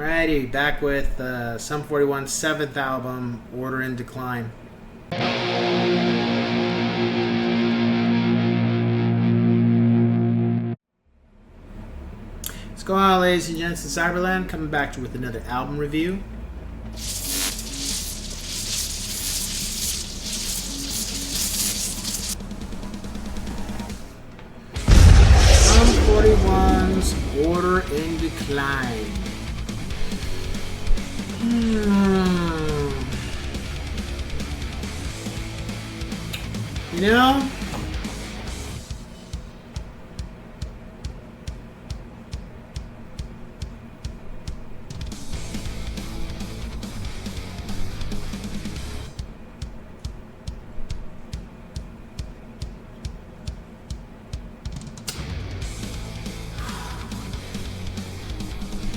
Alrighty, back with Sum 41's 7th album, Order in Decline. What's going on, ladies and gents in Cyberland? Coming back to you with another album review. Sum 41's Order in Decline. You know,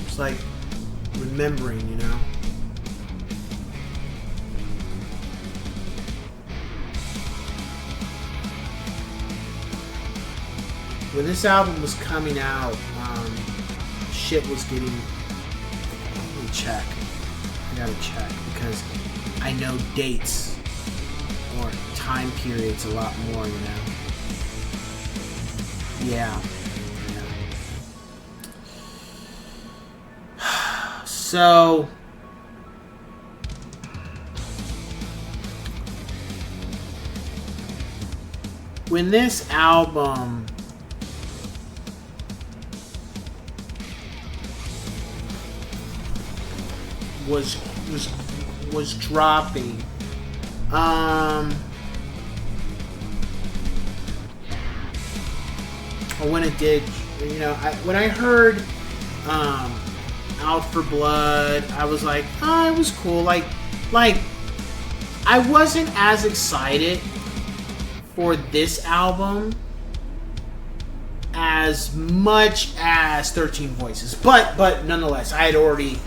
it's like remembering, you know. When this album was coming out, shit was getting... Let me check. I gotta check because I know dates or time periods a lot more, you know. Yeah. So... when this album... was dropping. Or when it did, you know, when I heard Out for Blood, I was like, oh, it was cool. Like I wasn't as excited for this album as much as 13 Voices, but nonetheless, I had already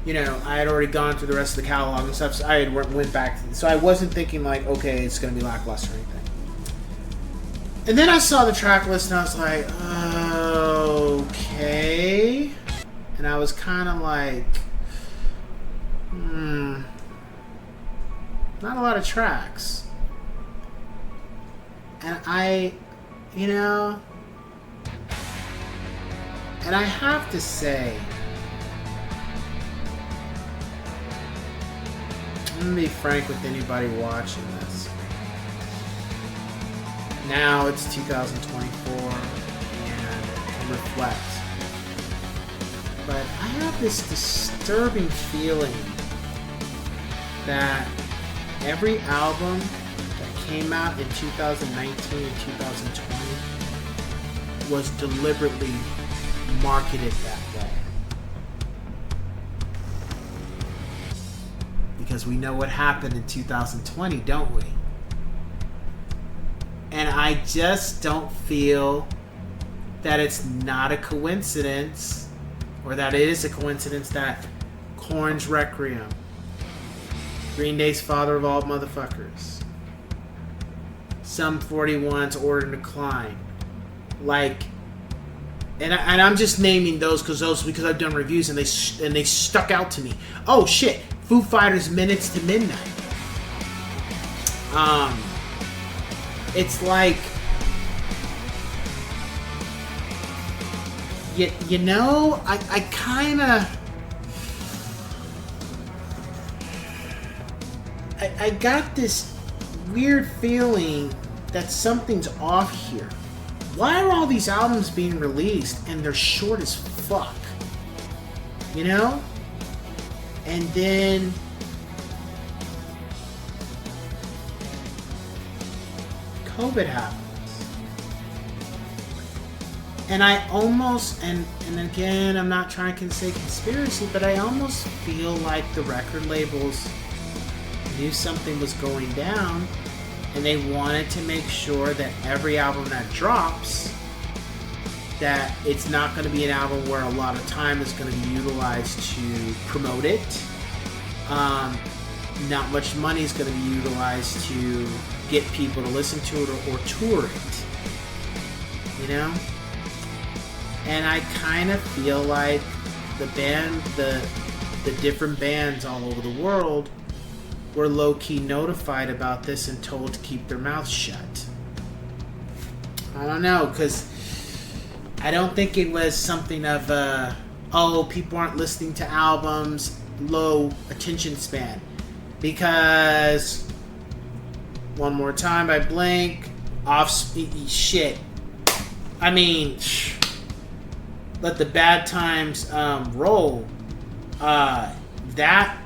gone through the rest of the catalog and stuff, so I had went back. So I wasn't thinking like, okay, it's going to be lackluster or anything. And then I saw the track list and I was like, okay. And I was kind of like, not a lot of tracks. And I have to say, I'm gonna be frank with anybody watching this. Now it's 2024 and reflect. But I have this disturbing feeling that every album that came out in 2019 and 2020 was deliberately marketed that way. Because we know what happened in 2020, don't we? And I just don't feel that it's not a coincidence, or that it is a coincidence, that Korn's Requiem, Green Day's Father of All Motherfuckers, Sum 41's Order in Decline, like, and I'm just naming those because I've done reviews and they stuck out to me. Oh shit, Foo Fighters' Minutes to Midnight. It's like, you know, I kind of, I got this weird feeling that something's off here. Why are all these albums being released and they're short as fuck? You know? And then COVID happens. And I almost, and again, I'm not trying to say conspiracy, but I almost feel like the record labels knew something was going down and they wanted to make sure that every album that drops, that it's not going to be an album where a lot of time is going to be utilized to promote it. Not much money is going to be utilized to get people to listen to it or tour it. You know? And I kind of feel like the different bands all over the world were low-key notified about this and told to keep their mouths shut. I don't know, because I don't think it was something of people aren't listening to albums, low attention span. Because One More Time by Blink, shit. I mean, Let the Bad Times Roll. That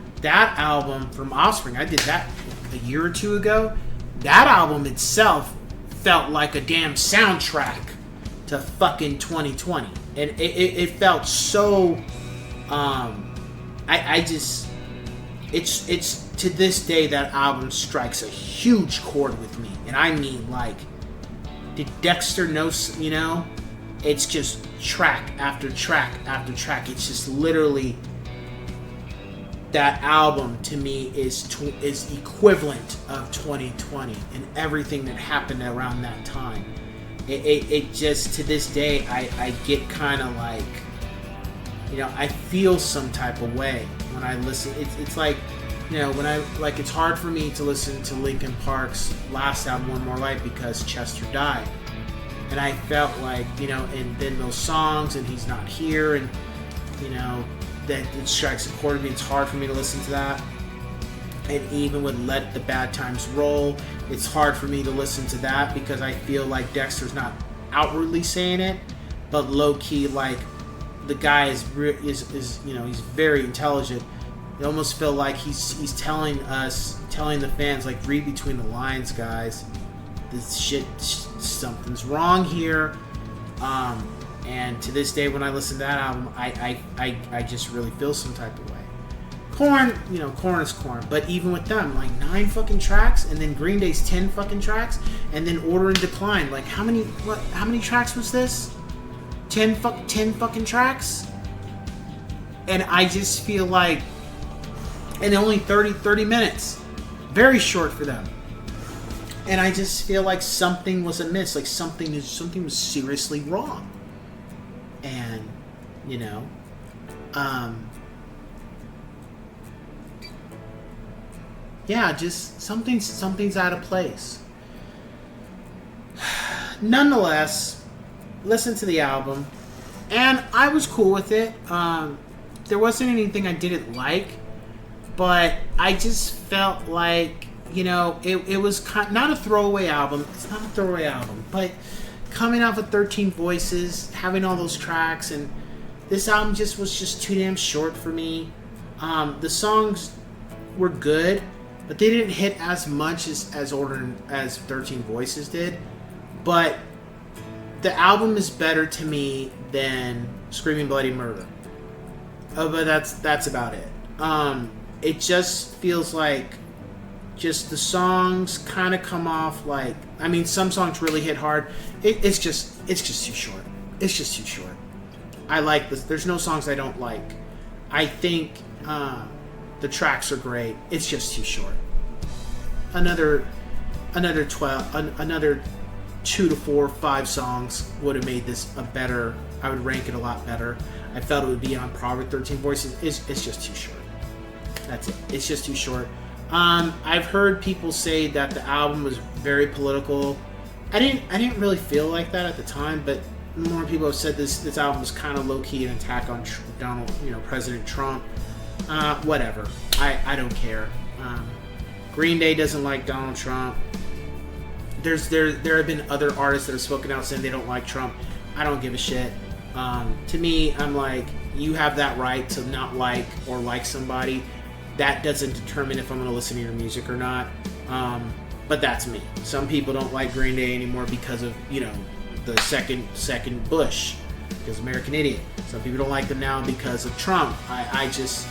album from Offspring, I did that a year or two ago. That album itself felt like a damn soundtrack to fucking 2020, and it felt so. It's to this day that album strikes a huge chord with me, and I mean, like, did Dexter know? You know, it's just track after track after track. It's just literally. That album to me is equivalent of 2020 and everything that happened around that time. It just, to this day, I get kind of like, you know, I feel some type of way when I listen. It's like, you know, when it's hard for me to listen to Linkin Park's last album, One More Light, because Chester died. And I felt like, you know, and then those songs, and he's not here, and, you know, that it strikes a chord with me. It's hard for me to listen to that. And even with Let the Bad Times Roll, it's hard for me to listen to that because I feel like Dexter's not outwardly saying it, but low key, like, the guy is you know, he's very intelligent. I almost feel like he's telling the fans, like, read between the lines, guys. This shit, something's wrong here. And to this day, when I listen to that album, I just really feel some type of way. Korn, you know, Korn is Korn. But even with them, like, 9 fucking tracks, and then Green Day's 10 fucking tracks, and then Order and Decline. Like, how many tracks was this? 10 fucking tracks? And I just feel like, and only 30 minutes. Very short for them. And I just feel like something was amiss. Like, something was seriously wrong. And, you know, yeah, just something's out of place. Nonetheless, listen to the album, and I was cool with it. There wasn't anything I didn't like, but I just felt like, you know, it was not a throwaway album. It's not a throwaway album, but coming off of 13 Voices, having all those tracks, and this album was just too damn short for me. The songs were good, but they didn't hit as much as 13 Voices did. But the album is better to me than Screaming Bloody Murder. But that's about it. It just feels like just the songs kind of come off like, I mean, some songs really hit hard. It's just too short. It's just too short. I like this. There's no songs I don't like. I think the tracks are great. It's just too short. Another 2 to 4 or 5 songs would have made this a better. I would rank it a lot better. I felt it would be on par with 13 Voices. It's just too short. That's it. It's just too short. I've heard people say that the album was very political. I didn't really feel like that at the time, but more people have said this album was kind of low key an attack on President Trump. Whatever. I don't care. Green Day doesn't like Donald Trump. There have been other artists that have spoken out saying they don't like Trump. I don't give a shit. To me, I'm like, you have that right to not like or like somebody. That doesn't determine if I'm going to listen to your music or not. But that's me. Some people don't like Green Day anymore because of, you know, the second Bush, because American Idiot. Some people don't like them now because of Trump. I just,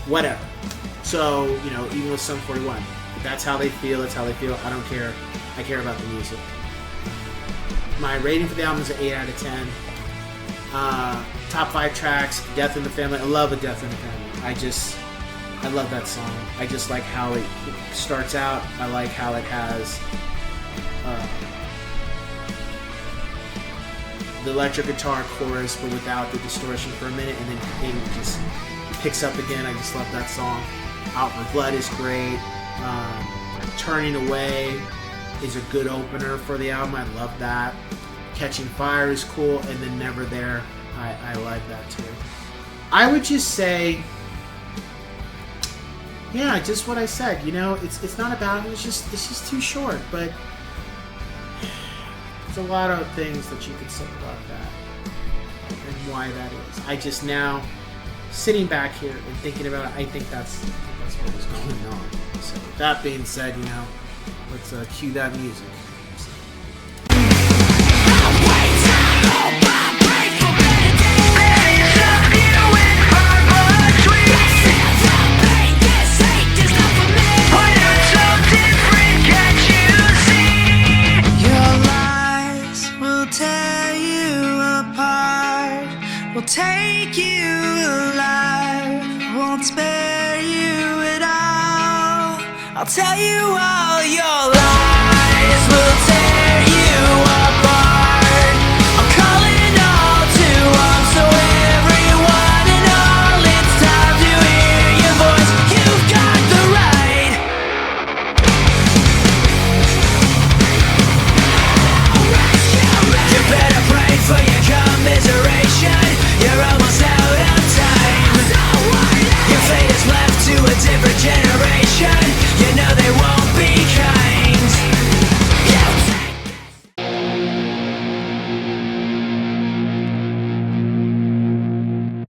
whatever. So, you know, even with Sum 41, if that's how they feel, that's how they feel. I don't care. I care about the music. My rating for the album is an 8 out of 10. Top 5 tracks, Death in the Family. I love A Death in the Family. I love that song. I just like how it starts out. I like how it has the electric guitar chorus, but without the distortion for a minute, and then it just picks up again. I just love that song. Out for Blood is great. Turning Away is a good opener for the album. I love that. Catching Fire is cool, and then Never There, I like that too. I would just say, yeah, just what I said. You know, it's not about it. It's just too short. But there's a lot of things that you could say about that and why that is. I just now sitting back here and thinking about it. I think that's what was going on. So with that being said, you know, let's cue that music. Take you alive, won't spare you at all. I'll tell you all your lies will